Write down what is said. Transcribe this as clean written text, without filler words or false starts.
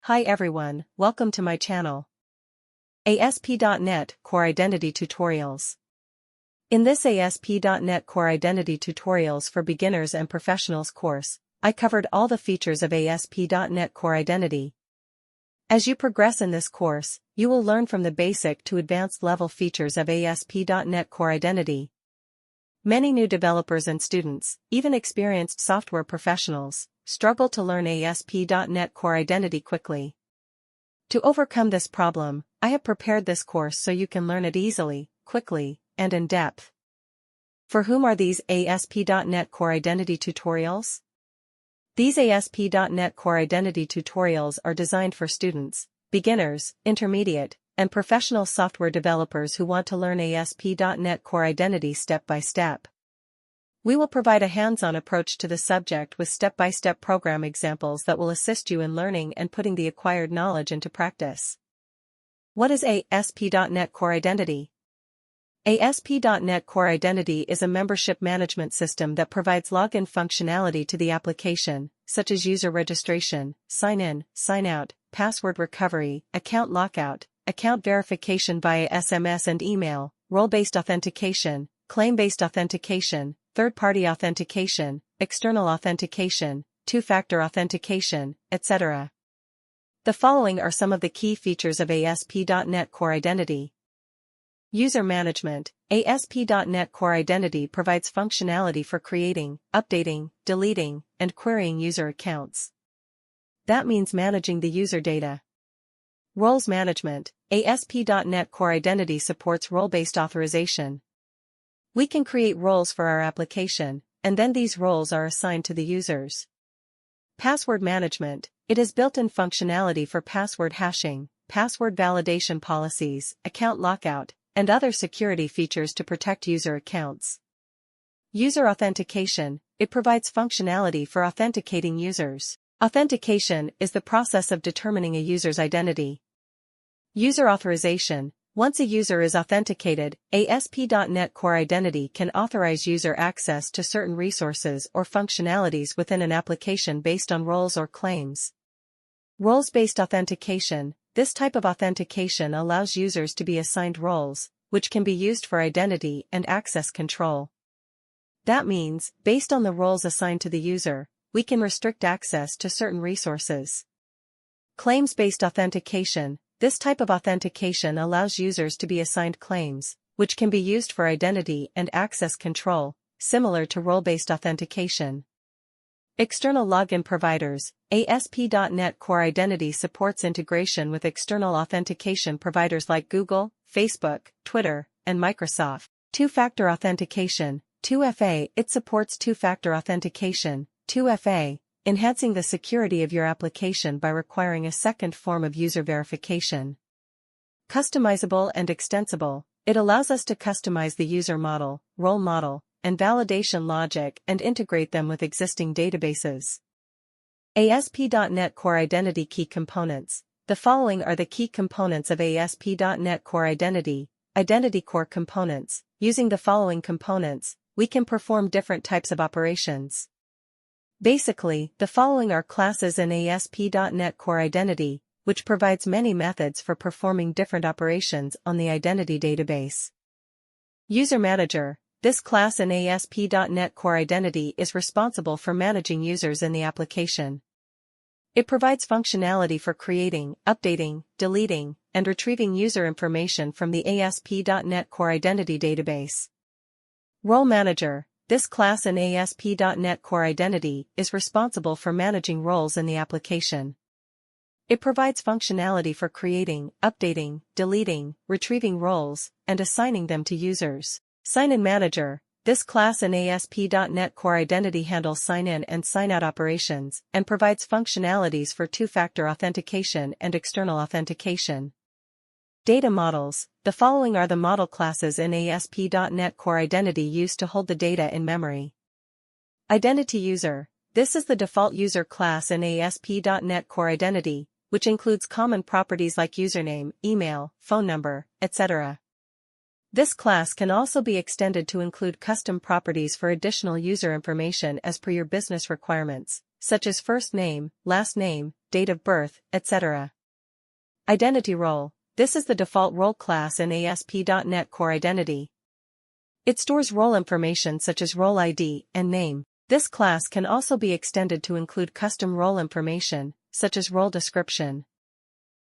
Hi everyone, welcome to my channel. ASP.NET Core Identity Tutorials. In this ASP.NET Core Identity Tutorials for Beginners and Professionals course, I covered all the features of ASP.NET Core Identity. As you progress in this course, you will learn from the basic to advanced level features of ASP.NET Core Identity. Many new developers and students, even experienced software professionals, struggle to learn ASP.NET Core Identity quickly. To overcome this problem, I have prepared this course so you can learn it easily, quickly, and in depth. For whom are these ASP.NET Core Identity tutorials? These ASP.NET Core Identity tutorials are designed for students, beginners, intermediate, and professional software developers who want to learn ASP.NET Core Identity step by step. We will provide a hands-on approach to the subject with step-by-step program examples that will assist you in learning and putting the acquired knowledge into practice. What is ASP.NET Core Identity? ASP.NET Core Identity is a membership management system that provides login functionality to the application, such as user registration, sign-in, sign-out, password recovery, account lockout, account verification via SMS and email, role-based authentication, claim-based authentication, third-party authentication, external authentication, two-factor authentication, etc. The following are some of the key features of ASP.NET Core Identity. User Management. ASP.NET Core Identity provides functionality for creating, updating, deleting, and querying user accounts. That means managing the user data. Roles Management. ASP.NET Core Identity supports role-based authorization. We can create roles for our application, and then these roles are assigned to the users. Password Management. It is built-in functionality for password hashing, password validation policies, account lockout, and other security features to protect user accounts. User Authentication. It provides functionality for authenticating users. Authentication is the process of determining a user's identity. User Authorization. Once a user is authenticated, ASP.NET Core Identity can authorize user access to certain resources or functionalities within an application based on roles or claims. Roles-based authentication. This type of authentication allows users to be assigned roles, which can be used for identity and access control. That means, based on the roles assigned to the user, we can restrict access to certain resources. Claims-based authentication. This type of authentication allows users to be assigned claims, which can be used for identity and access control, similar to role-based authentication. External login providers. ASP.NET Core Identity supports integration with external authentication providers like Google, Facebook, Twitter, and Microsoft. Two-factor authentication. 2FA. It supports two-factor authentication, 2FA, enhancing the security of your application by requiring a second form of user verification. Customizable and extensible. It allows us to customize the user model, role model, and validation logic and integrate them with existing databases. ASP.NET Core Identity Key Components. The following are the key components of ASP.NET Core Identity. Identity Core Components. Using the following components, we can perform different types of operations. Basically, the following are classes in ASP.NET Core Identity, which provides many methods for performing different operations on the identity database. User Manager. This class in ASP.NET Core Identity is responsible for managing users in the application. It provides functionality for creating, updating, deleting, and retrieving user information from the ASP.NET Core Identity database. Role Manager. This class in ASP.NET Core Identity is responsible for managing roles in the application. It provides functionality for creating, updating, deleting, retrieving roles, and assigning them to users. Sign-in Manager. This class in ASP.NET Core Identity handles sign-in and sign-out operations and provides functionalities for two-factor authentication and external authentication. Data Models. The following are the model classes in ASP.NET Core Identity used to hold the data in memory. Identity User. This is the default user class in ASP.NET Core Identity, which includes common properties like username, email, phone number, etc. This class can also be extended to include custom properties for additional user information as per your business requirements, such as first name, last name, date of birth, etc. Identity role. This is the default role class in ASP.NET Core Identity. It stores role information such as role ID and name. This class can also be extended to include custom role information, such as role description.